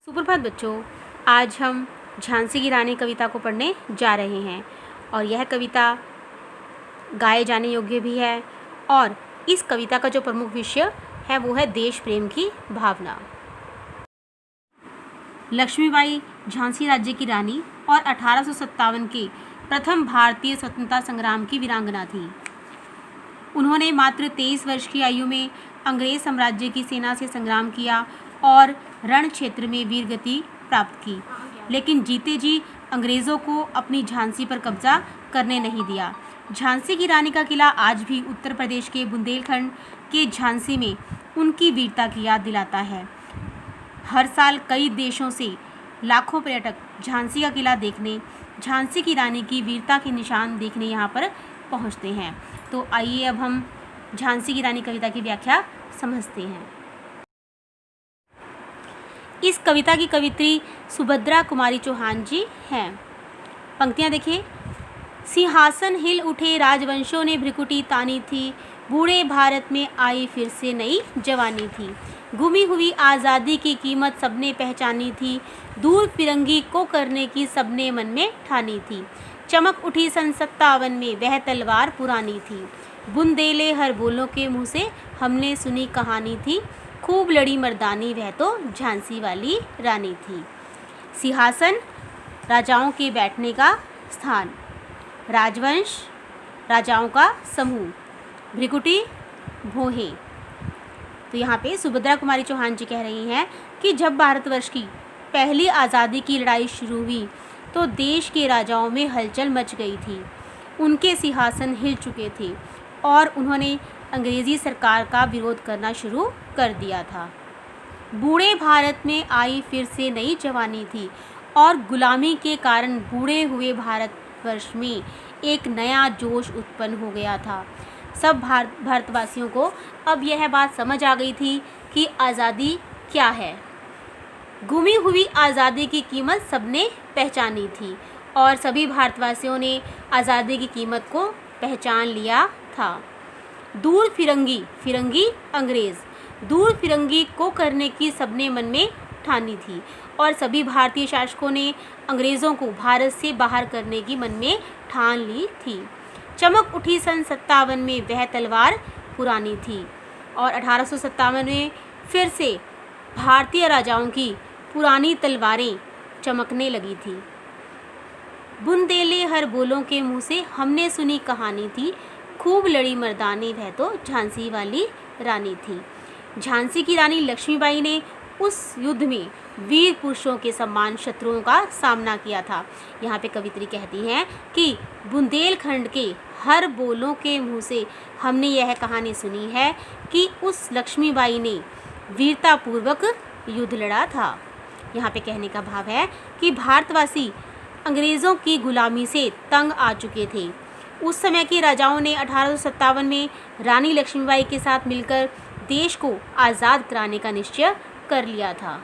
सुप्रभात बच्चों, आज हम झांसी की रानी कविता को पढ़ने जा रहे हैं और यह कविता गाए जाने योग्य भी है। और इस कविता का जो प्रमुख विषय है वो है देश प्रेम की भावना। लक्ष्मीबाई झांसी राज्य की रानी और 1857 के प्रथम भारतीय स्वतंत्रता संग्राम की वीरांगना थी। उन्होंने मात्र 23 वर्ष की आयु में अंग्रेज साम्राज्य की सेना से संग्राम किया और रण क्षेत्र में वीरगति प्राप्त की, लेकिन जीते जी अंग्रेज़ों को अपनी झांसी पर कब्जा करने नहीं दिया। झांसी की रानी का किला आज भी उत्तर प्रदेश के बुंदेलखंड के झांसी में उनकी वीरता की याद दिलाता है। हर साल कई देशों से लाखों पर्यटक झांसी का किला देखने, झांसी की रानी की वीरता के निशान देखने यहाँ पर पहुँचते हैं। तो आइए अब हम झांसी की रानी कविता की व्याख्या समझते हैं। इस कविता की कवित्री सुभद्रा कुमारी चौहान जी हैं। पंक्तियाँ देखिए। सिंहासन हिल उठे राजवंशों ने भ्रिकुटी तानी थी, बूढ़े भारत में आई फिर से नई जवानी थी। गुमी हुई आज़ादी की कीमत सबने पहचानी थी, दूर फिरंगी को करने की सबने मन में ठानी थी। चमक उठी सन 57 में वह तलवार पुरानी थी, बुंदेले हर बोलों के मुँह से हमने सुनी कहानी थी, खूब लड़ी मर्दानी वह तो झांसी वाली रानी थी। सिंहासन राजाओं के बैठने का स्थान, राजवंश राजाओं का समूह, भ्रिकुटी भोहें। तो यहाँ पे सुभद्रा कुमारी चौहान जी कह रही हैं कि जब भारतवर्ष की पहली आज़ादी की लड़ाई शुरू हुई तो देश के राजाओं में हलचल मच गई थी। उनके सिंहासन हिल चुके थे और उन्होंने अंग्रेज़ी सरकार का विरोध करना शुरू कर दिया था। बूढ़े भारत में आई फिर से नई जवानी थी और गुलामी के कारण बूढ़े हुए भारतवर्ष में एक नया जोश उत्पन्न हो गया था। सब भारतवासियों को अब यह बात समझ आ गई थी कि आज़ादी क्या है। गुमी हुई आज़ादी की कीमत सबने पहचानी थी और सभी भारतवासियों ने आज़ादी की कीमत को पहचान लिया था। दूर फिरंगी, फिरंगी अंग्रेज़, दूर फिरंगी को करने की सबने मन में ठानी थी और सभी भारतीय शासकों ने अंग्रेज़ों को भारत से बाहर करने की मन में ठान ली थी। चमक उठी सन 57 में वह तलवार पुरानी थी और 1857 में फिर से भारतीय राजाओं की पुरानी तलवारें चमकने लगी थी। बुंदेले हर बोलों के मुँह से हमने सुनी कहानी थी, खूब लड़ी मर्दानी वह तो झांसी वाली रानी थी। झांसी की रानी लक्ष्मीबाई ने उस युद्ध में वीर पुरुषों के समान शत्रुओं का सामना किया था। यहाँ पे कवित्री कहती हैं कि बुंदेलखंड के हर बोलों के मुँह से हमने यह कहानी सुनी है कि उस लक्ष्मीबाई ने वीरतापूर्वक युद्ध लड़ा था। यहाँ पे कहने का भाव है कि भारतवासी अंग्रेज़ों की गुलामी से तंग आ चुके थे। उस समय के राजाओं ने 1857 में रानी लक्ष्मीबाई के साथ मिलकर देश को आज़ाद कराने का निश्चय कर लिया था।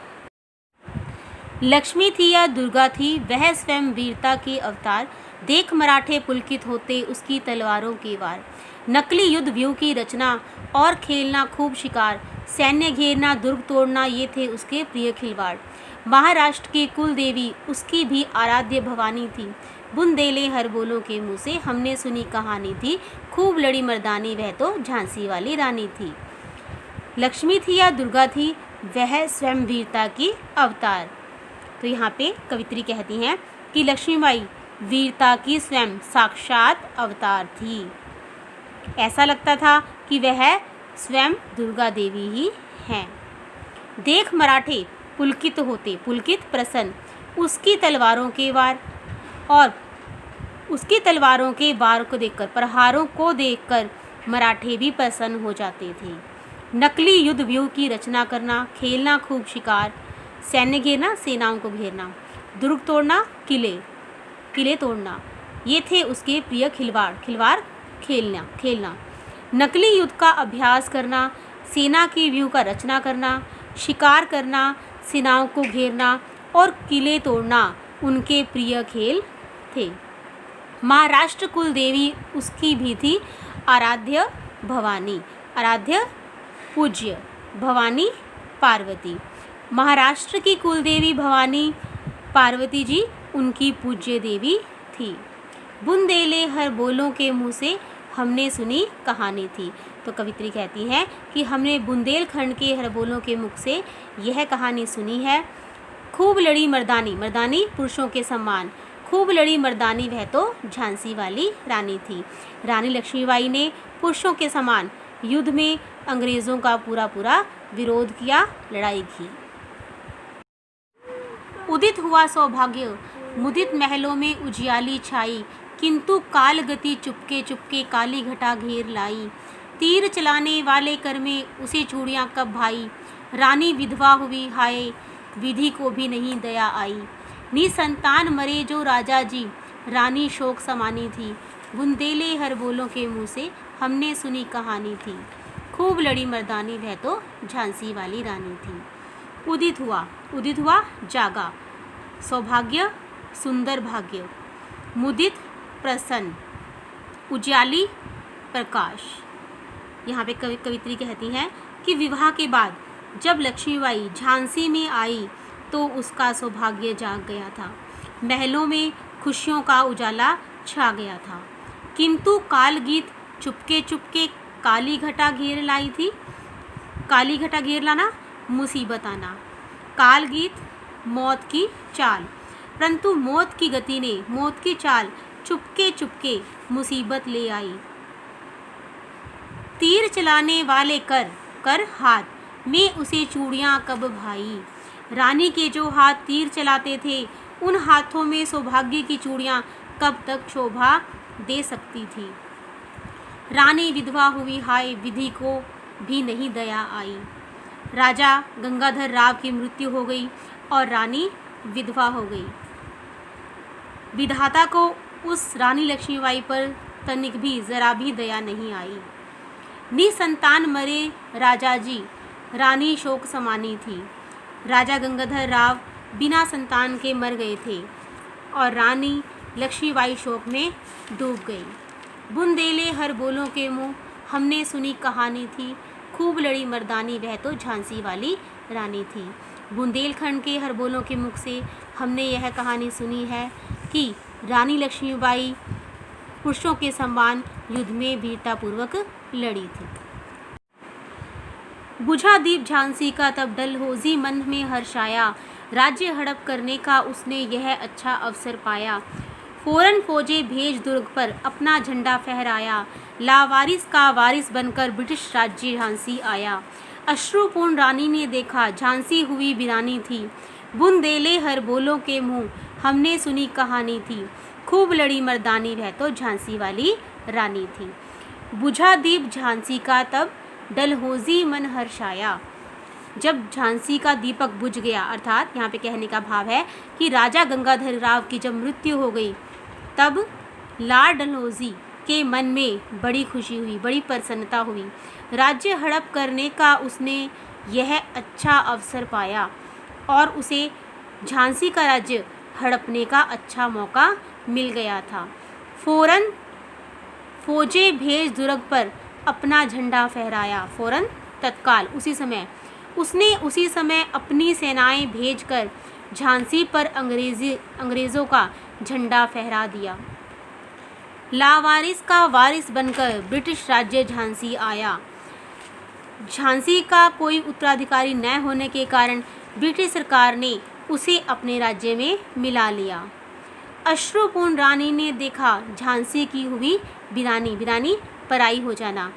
लक्ष्मी थी या दुर्गा थी, वह स्वयं वीरता के अवतार, देख मराठे पुलकित होते उसकी तलवारों के वार। नकली युद्ध व्यूह की रचना और खेलना खूब शिकार, सैन्य घेरना दुर्ग तोड़ना ये थे उसके प्रिय खिलवाड़। महाराष्ट्र की कुल देवी उसकी भी आराध्य भवानी थी, बुंदेले हर बोलों के मुँह से हमने सुनी कहानी थी, खूब लड़ी मर्दानी वह तो झांसी वाली रानी थी। लक्ष्मी थी या दुर्गा थी, वह स्वयं वीरता की अवतार। तो यहाँ पे कवित्री कहती हैं कि लक्ष्मीबाई वीरता की स्वयं साक्षात अवतार थी। ऐसा लगता था कि वह स्वयं दुर्गा देवी ही हैं। देख मराठे पुलकित होते, पुलकित प्रसन्न, उसकी तलवारों के वार, और उसकी तलवारों के वार को देखकर, प्रहारों को देखकर मराठे भी प्रसन्न हो जाते थे। नकली युद्ध व्यूह की रचना करना, खेलना खूब शिकार, सैन्य घेरना सेनाओं को घेरना, दुर्ग तोड़ना किले तोड़ना, ये थे उसके प्रिय खिलवाड़ खेलना। नकली युद्ध का अभ्यास करना, सेना के व्यूह का रचना करना, शिकार करना, सेनाओं को घेरना और किले तोड़ना उनके प्रिय खेल थे। महाराष्ट्र कुल देवी उसकी भी थी आराध्य भवानी, आराध्य पूज्य भवानी पार्वती। महाराष्ट्र की कुलदेवी भवानी पार्वती जी उनकी पूज्य देवी थी। बुंदेले हर बोलों के मुँह से हमने सुनी कहानी थी। तो कवित्री कहती हैं कि हमने बुंदेलखंड के हर बोलों के मुख से यह कहानी सुनी है। खूब लड़ी मर्दानी, मर्दानी पुरुषों के समान, खूब लड़ी मर्दानी वह तो झांसी वाली रानी थी। रानी लक्ष्मीबाई ने पुरुषों के समान युद्ध में अंग्रेज़ों का पूरा विरोध किया, लड़ाई की। उदित हुआ सौभाग्य, मुदित महलों में उजियाली छाई, किंतु काल गति चुपके चुपके काली घटा घेर लाई। तीर चलाने वाले कर में उसे चूड़ियाँ कब भाई, रानी विधवा हुई हाय, विधि को भी नहीं दया आई। निसंतान मरे जो राजा जी, रानी शोक समानी थी। बुंदेले हर बोलों के मुँह से हमने सुनी कहानी थी। खूब लड़ी मर्दानी वह तो झांसी वाली रानी थी। उदित हुआ, उदित हुआ जागा, सौभाग्य सुंदर भाग्य, मुदित प्रसन्न, उजाली प्रकाश। यहाँ पे कवित्री कहती हैं कि विवाह के बाद जब लक्ष्मीबाई झांसी में आई तो उसका सौभाग्य जाग गया था, महलों में खुशियों का उजाला छा गया था, किंतु काल गीत चुपके चुपके काली घटा घेर लाई थी। काली घटा घेर लाना, मुसीबत आना। काल गीत मौत की चाल, परंतु मौत की गति ने, मौत की चाल चुपके चुपके मुसीबत ले आई। तीर चलाने वाले कर हाथ में उसे चूड़ियाँ कब भाई, रानी के जो हाथ तीर चलाते थे उन हाथों में सौभाग्य की चूड़ियाँ कब तक शोभा दे सकती थी। रानी विधवा हुई हाय, विधि को भी नहीं दया आई। राजा गंगाधर राव की मृत्यु हो गई और रानी विधवा हो गई। विधाता को उस रानी लक्ष्मीबाई पर तनिक भी जरा भी दया नहीं आई। निसंतान मरे राजा जी, रानी शोक समानी थी। राजा गंगाधर राव बिना संतान के मर गए थे और रानी लक्ष्मीबाई शोक में डूब गई। बुंदेले हर बोलों के मुँह हमने सुनी कहानी थी। खूब लड़ी मर्दानी वह तो झांसी वाली रानी थी। बुंदेलखंड के हर बोलों के मुख से हमने यह कहानी सुनी है कि रानी लक्ष्मीबाई पुरुषों के समान युद्ध में वीरतापूर्वक लड़ी थी। बुझा दीप झांसी का तब डलहौजी मन में हर्षाया, राज्य हड़प करने का उसने यह अच्छा अवसर पाया। फौरन फौजे भेज दुर्ग पर अपना झंडा फहराया, लावारिस का वारिस बनकर ब्रिटिश राज्य झांसी आया। अश्रुपूर्ण रानी ने देखा झांसी हुई वीरानी थी। बुंदेले हर बोलों के मुँह हमने सुनी कहानी थी। खूब लड़ी मर्दानी वह तो झांसी वाली रानी थी। बुझा दीप झांसी का तब डलहौजी मन हर्षाया, जब झांसी का दीपक बुझ गया, अर्थात यहाँ पे कहने का भाव है कि राजा गंगाधर राव की जब मृत्यु हो गई तब लॉर्ड डलहौजी के मन में बड़ी खुशी हुई, बड़ी प्रसन्नता हुई। राज्य हड़प करने का उसने यह अच्छा अवसर पाया और उसे झांसी का राज्य हड़पने का अच्छा मौका मिल गया था। फौरन फौजे भेज दुर्ग पर अपना झंडा फहराया। फौरन तत्काल, उसी समय उसने उसी समय अपनी सेनाएं भेजकर झांसी पर अंग्रेज़ों का झंडा फहरा दिया। लावारिस का वारिस बनकर ब्रिटिश राज्य झांसी आया। झांसी का कोई उत्तराधिकारी न होने के कारण ब्रिटिश सरकार ने उसे अपने राज्य में मिला लिया। अश्रुपूर्ण रानी ने देखा झांसी की हुई वीरानी पराई हो जाना।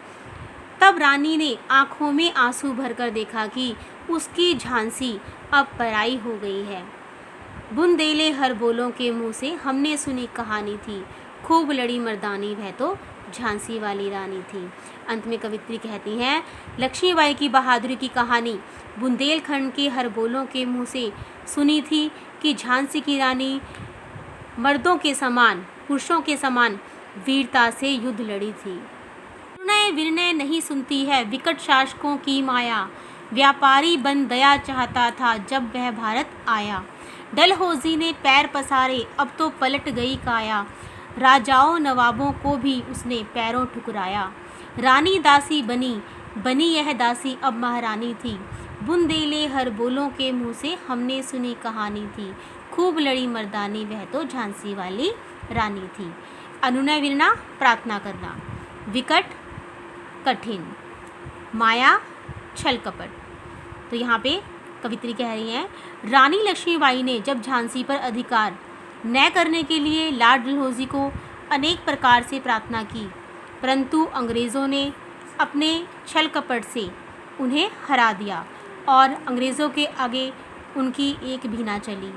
तब रानी ने आँखों में आंसू भरकर देखा कि उसकी झांसी अब पराई हो गई है। बुंदेले हर बोलों के मुँह से हमने सुनी कहानी थी। खूब लड़ी मर्दानी वह तो झांसी वाली रानी थी। अंत में कवित्री कहती हैं, लक्ष्मीबाई की बहादुरी की कहानी बुंदेलखंड के हर बोलों के मुँह से सुनी थी कि झांसी की रानी मर्दों के समान, पुरुषों के समान वीरता से युद्ध लड़ी थी। विनय नहीं सुनती है विकट शासकों की माया, व्यापारी बन दया चाहता था जब वह भारत आया। डलहौजी ने पैर पसारे अब तो पलट गई काया, राजाओं नवाबों को भी उसने पैरों ठुकराया। रानी दासी बनी यह दासी अब महारानी थी, बुंदेले हर बोलों के मुँह से हमने सुनी कहानी थी, खूब लड़ी मर्दानी वह तो झांसी वाली रानी थी। अनुनय विरना प्रार्थना करना, विकट कठिन, माया छल कपट। तो यहाँ पे कवित्री कह रही हैं, रानी लक्ष्मीबाई ने जब झांसी पर अधिकार न करने के लिए लॉर्ड डलहौजी को अनेक प्रकार से प्रार्थना की, परंतु अंग्रेज़ों ने अपने छल कपट से उन्हें हरा दिया और अंग्रेज़ों के आगे उनकी एक भी ना चली।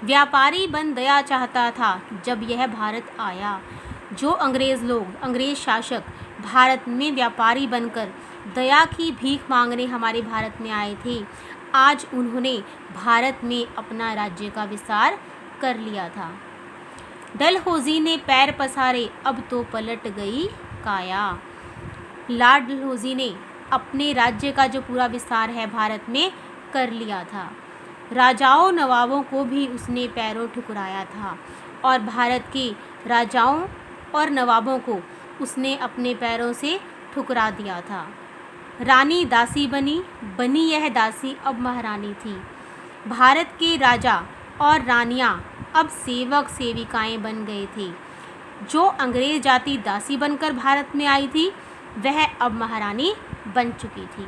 व्यापारी बन दया चाहता था जब यह भारत आया। जो अंग्रेज़ शासक भारत में व्यापारी बनकर दया की भीख मांगने हमारे भारत में आए थे, आज उन्होंने भारत में अपना राज्य का विस्तार कर लिया था। डलहौजी ने पैर पसारे अब तो पलट गई काया। लॉर्ड डलहौजी ने अपने राज्य का जो पूरा विस्तार है भारत में कर लिया था। राजाओं नवाबों को भी उसने पैरों ठुकराया था और भारत के राजाओं और नवाबों को उसने अपने पैरों से ठुकरा दिया था। रानी दासी बनी यह दासी अब महारानी थी। भारत के राजा और रानियां अब सेवक सेविकाएं बन गए थे। जो अंग्रेज जाति दासी बनकर भारत में आई थी, वह अब महारानी बन चुकी थी।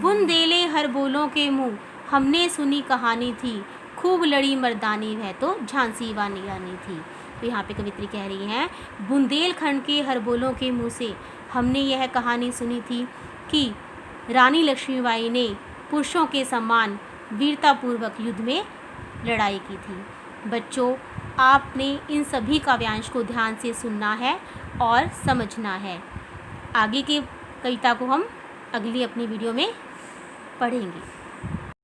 बुंदेले हर बोलों के मुँह हमने सुनी कहानी थी, खूब लड़ी मर्दानी वह तो झांसी वाली रानी थी। तो यहाँ पे कवित्री कह रही हैं, बुंदेलखंड के हर बोलों के मुँह से हमने यह कहानी सुनी थी कि रानी लक्ष्मीबाई ने पुरुषों के समान वीरतापूर्वक युद्ध में लड़ाई की थी। बच्चों, आपने इन सभी काव्यांश को ध्यान से सुनना है और समझना है। आगे की कविता को हम अगली अपनी वीडियो में पढ़ेंगे।